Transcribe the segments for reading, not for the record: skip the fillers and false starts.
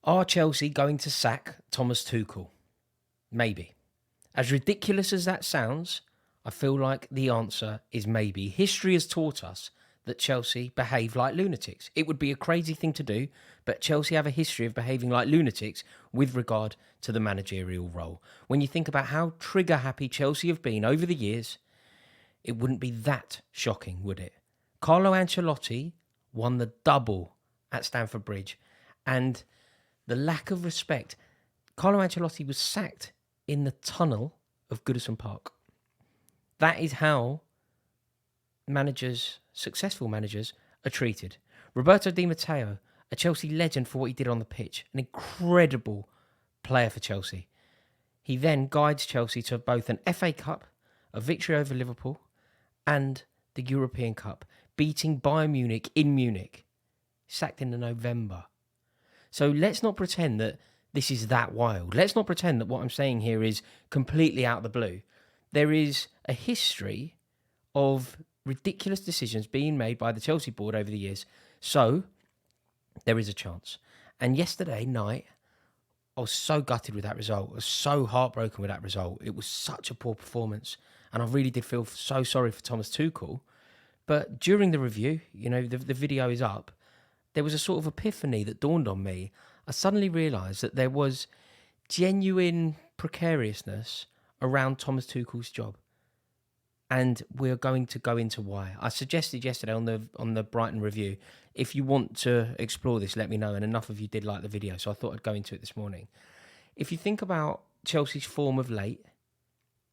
Are Chelsea going to sack Thomas Tuchel? Maybe. As ridiculous as that sounds, I feel like the answer is maybe. History has taught us that Chelsea behave like lunatics. It would be a crazy thing to do, but Chelsea have a history of behaving like lunatics with regard to the managerial role. When you think about how trigger happy Chelsea have been over the years, it wouldn't be that shocking, would it? Carlo Ancelotti won the double at Stamford Bridge, and the lack of respect. Carlo Ancelotti was sacked in the tunnel of Goodison Park. That is how managers, successful managers, are treated. Roberto Di Matteo, a Chelsea legend for what he did on the pitch, an incredible player for Chelsea. He then guides Chelsea to both an FA Cup, a victory over Liverpool, and the European Cup, beating Bayern Munich in Munich. Sacked in November. So let's not pretend that this is that wild. Let's not pretend that what I'm saying here is completely out of the blue. There is a history of ridiculous decisions being made by the Chelsea board over the years. So there is a chance. And yesterday night, I was so gutted with that result. I was so heartbroken with that result. It was such a poor performance. And I really did feel so sorry for Thomas Tuchel. But during the review, the video is up, there was a sort of epiphany that dawned on me. I suddenly realised that there was genuine precariousness around Thomas Tuchel's job. And we're going to go into why. I suggested yesterday on the Brighton review, if you want to explore this, let me know. And enough of you did like the video, so I thought I'd go into it this morning. If you think about Chelsea's form of late,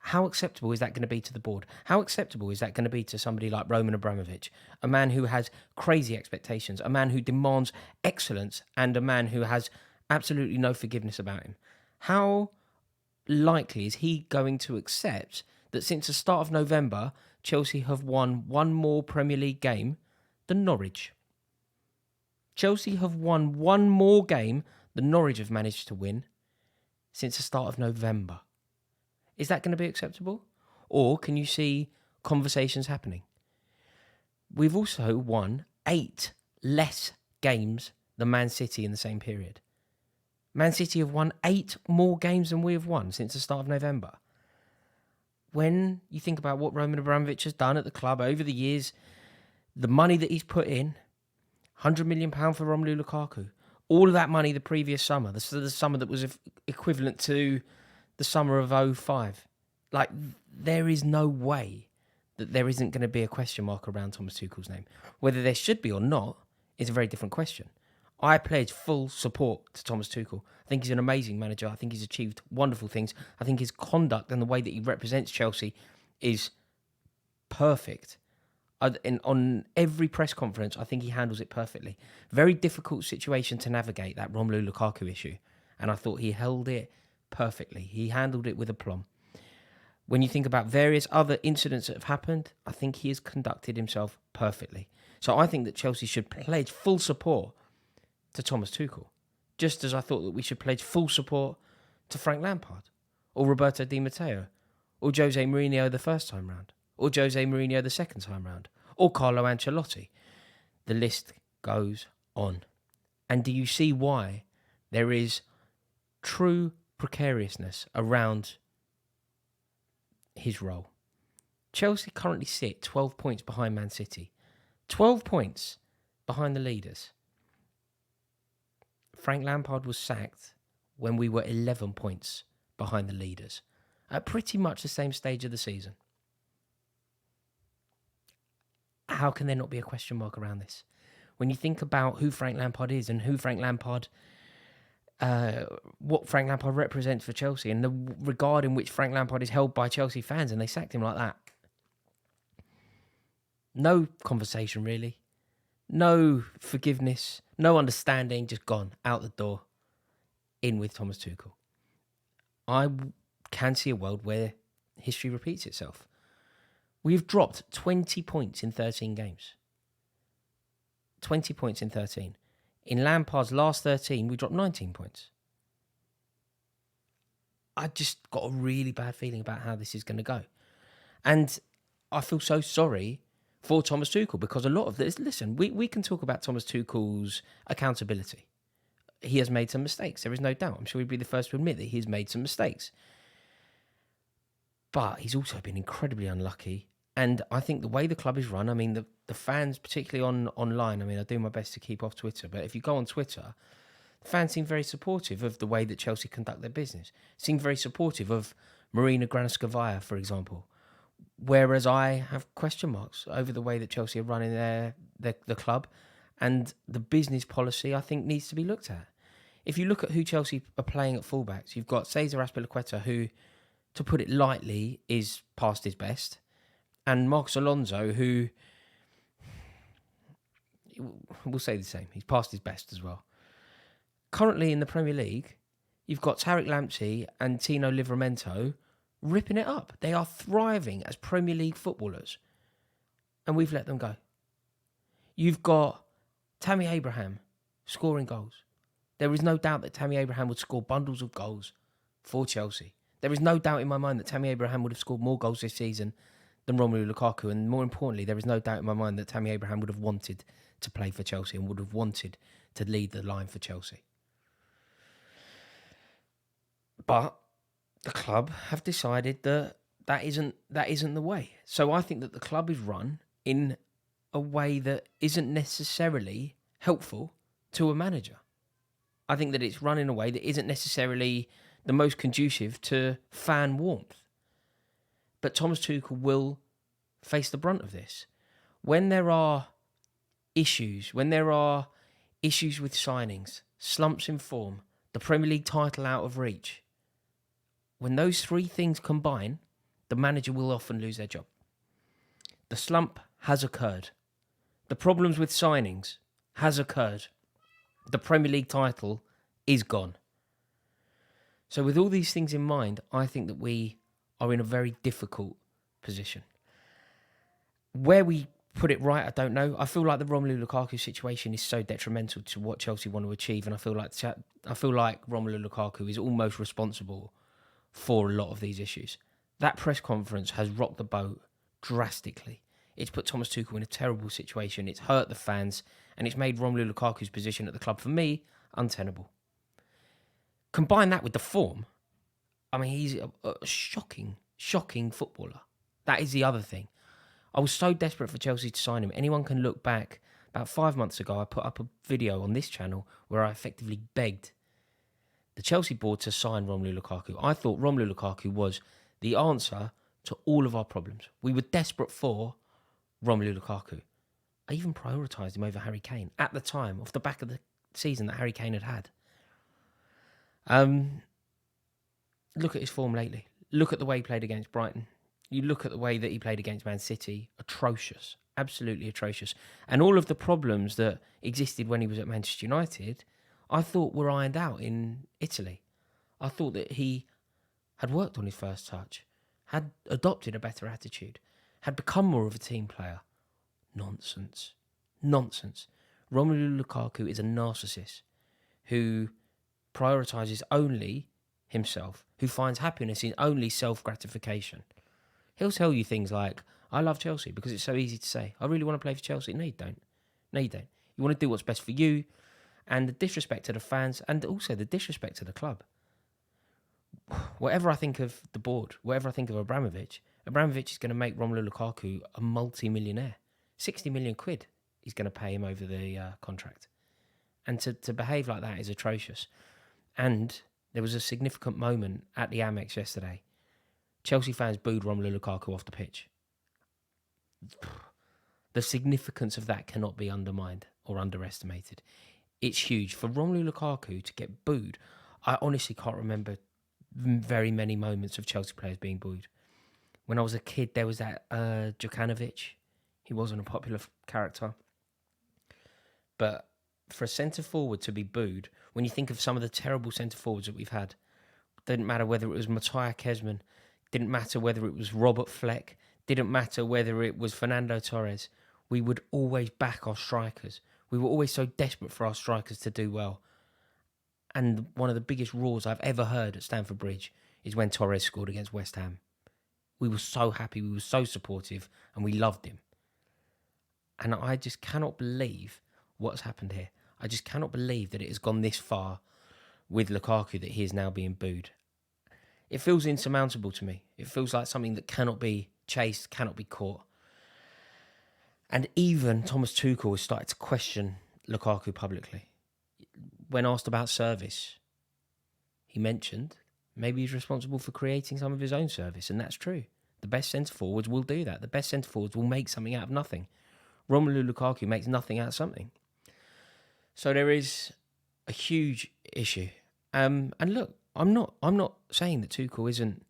how acceptable is that going to be to the board? How acceptable is that going to be to somebody like Roman Abramovich, a man who has crazy expectations, a man who demands excellence, and a man who has absolutely no forgiveness about him? How likely is he going to accept that since the start of November, Chelsea have won one more Premier League game than Norwich? Chelsea have won one more game than Norwich have managed to win since the start of November. Is that going to be acceptable? Or can you see conversations happening? We've also won 8 less games than Man City in the same period. Man City have won 8 more games than we have won since the start of November. When you think about what Roman Abramovich has done at the club over the years, the money that he's put in, £100 million for Romelu Lukaku, all of that money the previous summer, the summer that was equivalent to the summer of 05. Like, there is no way that there isn't going to be a question mark around Thomas Tuchel's name. Whether there should be or not is a very different question. I pledge full support to Thomas Tuchel. I think he's an amazing manager. I think he's achieved wonderful things. I think his conduct and the way that he represents Chelsea is perfect. And on every press conference, I think he handles it perfectly. Very difficult situation to navigate, that Romelu Lukaku issue. And I thought he held it perfectly. He handled it with aplomb. When you think about various other incidents that have happened, I think he has conducted himself perfectly. So I think that Chelsea should pledge full support to Thomas Tuchel, just as I thought that we should pledge full support to Frank Lampard, or Roberto Di Matteo, or Jose Mourinho the first time round, or Jose Mourinho the second time round, or Carlo Ancelotti. The list goes on. And do you see why there is true precariousness around his role? Chelsea currently sit 12 points behind Man City. 12 points behind the leaders. Frank Lampard was sacked when we were 11 points behind the leaders, at pretty much the same stage of the season. How can there not be a question mark around this? When you think about who Frank Lampard is and who Frank Lampard, what Frank Lampard represents for Chelsea and the regard in which Frank Lampard is held by Chelsea fans, and they sacked him like that. No conversation, really. No forgiveness, no understanding, just gone, out the door, in with Thomas Tuchel. I can see a world where history repeats itself. We've dropped 20 points in 13 games. 20 points in 13. In Lampard's last 13, we dropped 19 points. I just got a really bad feeling about how this is going to go. And I feel so sorry for Thomas Tuchel, because a lot of this, listen, we can talk about Thomas Tuchel's accountability. he has made some mistakes. There is no doubt. I'm sure he'd be the first to admit that he's made some mistakes. But he's also been incredibly unlucky. And I think the way the club is run, I mean, the fans, particularly online, I mean, I do my best to keep off Twitter, but if you go on Twitter, the fans seem very supportive of the way that Chelsea conduct their business. Seem very supportive of Marina Granovskaya, for example. Whereas I have question marks over the way that Chelsea are running the club, and the business policy, I think, needs to be looked at. If you look at who Chelsea are playing at fullbacks, you've got Cesar Azpilicueta, who, to put it lightly, is past his best, and Marcos Alonso, who, we'll say the same, he's past his best as well. Currently in the Premier League, you've got Tariq Lamptey and Tino Livramento ripping it up. They are thriving as Premier League footballers, and we've let them go. You've got Tammy Abraham scoring goals. There is no doubt that Tammy Abraham would score bundles of goals for Chelsea. There is no doubt in my mind that Tammy Abraham would have scored more goals this season than Romelu Lukaku. And more importantly, there is no doubt in my mind that Tammy Abraham would have wanted to play for Chelsea and would have wanted to lead the line for Chelsea. But the club have decided that isn't the way. So I think that the club is run in a way that isn't necessarily helpful to a manager. I think that it's run in a way that isn't necessarily the most conducive to fan warmth. But Thomas Tuchel will face the brunt of this. When there are issues with signings, slumps in form, the Premier League title out of reach, when those three things combine, the manager will often lose their job. The slump has occurred. The problems with signings has occurred. The Premier League title is gone. So with all these things in mind, I think that we are in a very difficult position. Where we put it right, I don't know. I feel like the Romelu Lukaku situation is so detrimental to what Chelsea want to achieve, and I feel like Romelu Lukaku is almost responsible for a lot of these issues. That press conference has rocked the boat drastically. It's put Thomas Tuchel in a terrible situation. It's hurt the fans, and it's made Romelu Lukaku's position at the club, for me, untenable. Combine that with the form. I mean, he's a shocking footballer. That is the other thing. I was so desperate for Chelsea to sign him. Anyone can look back. About 5 months ago, I put up a video on this channel where I effectively begged the Chelsea board to sign Romelu Lukaku. I thought Romelu Lukaku was the answer to all of our problems. We were desperate for Romelu Lukaku. I even prioritised him over Harry Kane at the time, off the back of the season that Harry Kane had. Look at his form lately. Look at the way he played against Brighton. You look at the way that he played against Man City. Atrocious. Absolutely atrocious. And all of the problems that existed when he was at Manchester United, I thought were ironed out in Italy. I thought that he had worked on his first touch, had adopted a better attitude, had become more of a team player. Nonsense. Romelu Lukaku is a narcissist who prioritises only himself, who finds happiness in only self-gratification. He'll tell you things like, I love Chelsea, because it's so easy to say. I really want to play for Chelsea. No, you don't. You want to do what's best for you, and the disrespect to the fans, and also the disrespect to the club. Whatever I think of the board, whatever I think of Abramovich is going to make Romelu Lukaku a multi-millionaire. 60 million quid he's going to pay him over the contract. And to behave like that is atrocious. And there was a significant moment at the Amex yesterday. Chelsea fans booed Romelu Lukaku off the pitch. The significance of that cannot be undermined or underestimated. It's huge. For Romelu Lukaku to get booed, I honestly can't remember very many moments of Chelsea players being booed. When I was a kid, there was that Djukanovic. He wasn't a popular character. But for a centre-forward to be booed, when you think of some of the terrible centre-forwards that we've had, didn't matter whether it was Matteo It, didn't matter whether it was Robert Fleck, didn't matter whether it was Fernando Torres, we would always back our strikers. We were always so desperate for our strikers to do well. And one of the biggest roars I've ever heard at Stamford Bridge is when Torres scored against West Ham. We were so happy, we were so supportive, and we loved him. And I just cannot believe what's happened here. I just cannot believe that it has gone this far with Lukaku, that he is now being booed. It feels insurmountable to me. It feels like something that cannot be chased, cannot be caught. And even Thomas Tuchel has started to question Lukaku publicly. When asked about service, he mentioned maybe he's responsible for creating some of his own service, and that's true. The best centre-forwards will do that. The best centre-forwards will make something out of nothing. Romelu Lukaku makes nothing out of something. So there is a huge issue. And look, I'm not saying that Tuchel isn't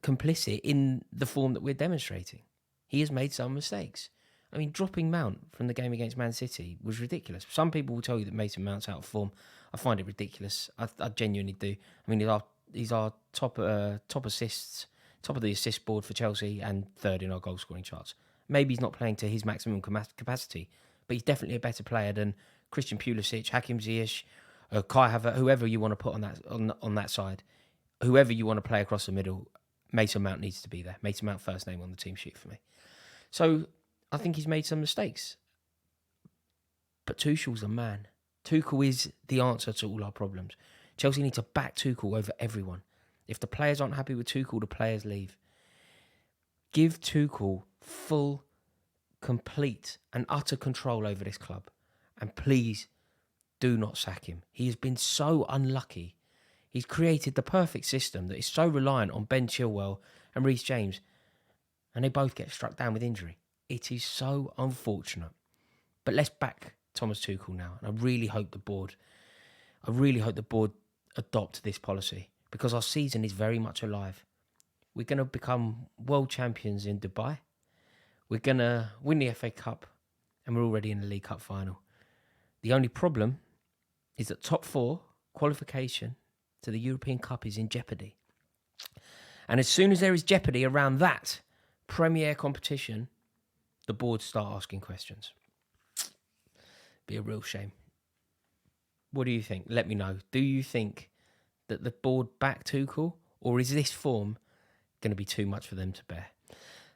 complicit in the form that we're demonstrating. He has made some mistakes. I mean, dropping Mount from the game against Man City was ridiculous. Some people will tell you that Mason Mount's out of form. I find it ridiculous. I genuinely do. I mean, he's our top assists, top of the assist board for Chelsea, and third in our goal scoring charts. Maybe he's not playing to his maximum capacity, but he's definitely a better player than Christian Pulisic, Hakim Ziyech, Kai Havertz, whoever you want to put on that side, whoever you want to play across the middle. Mason Mount needs to be there. Mason Mount first name on the team sheet for me. So I think he's made some mistakes. But Tuchel's a man. Tuchel is the answer to all our problems. Chelsea need to back Tuchel over everyone. If the players aren't happy with Tuchel, the players leave. Give Tuchel full, complete and utter control over this club. And please do not sack him. He has been so unlucky. He's created the perfect system that is so reliant on Ben Chilwell and Reece James, and they both get struck down with injury. It is so unfortunate. But let's back Thomas Tuchel now. And I really hope the board adopt this policy, because our season is very much alive. We're going to become world champions in Dubai. We're going to win the FA Cup, and we're already in the League Cup final. The only problem is that top four qualification to the European Cup is in jeopardy. And as soon as there is jeopardy around that Premier competition, the board start asking questions. Be a real shame. What do you think? Let me know. Do you think that the board back Tuchel, or is this form going to be too much for them to bear?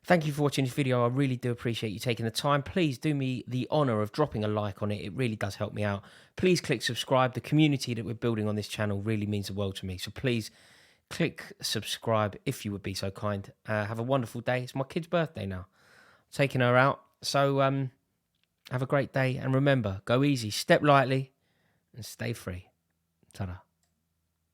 Thank you for watching this video. I really do appreciate you taking the time. Please do me the honour of dropping a like on it. It really does help me out. Please click subscribe. The community that we're building on this channel really means the world to me. So please click subscribe if you would be so kind. Have a wonderful day. It's my kid's birthday now. I'm taking her out. So have a great day. And remember, go easy, step lightly, and stay free. Ta-da.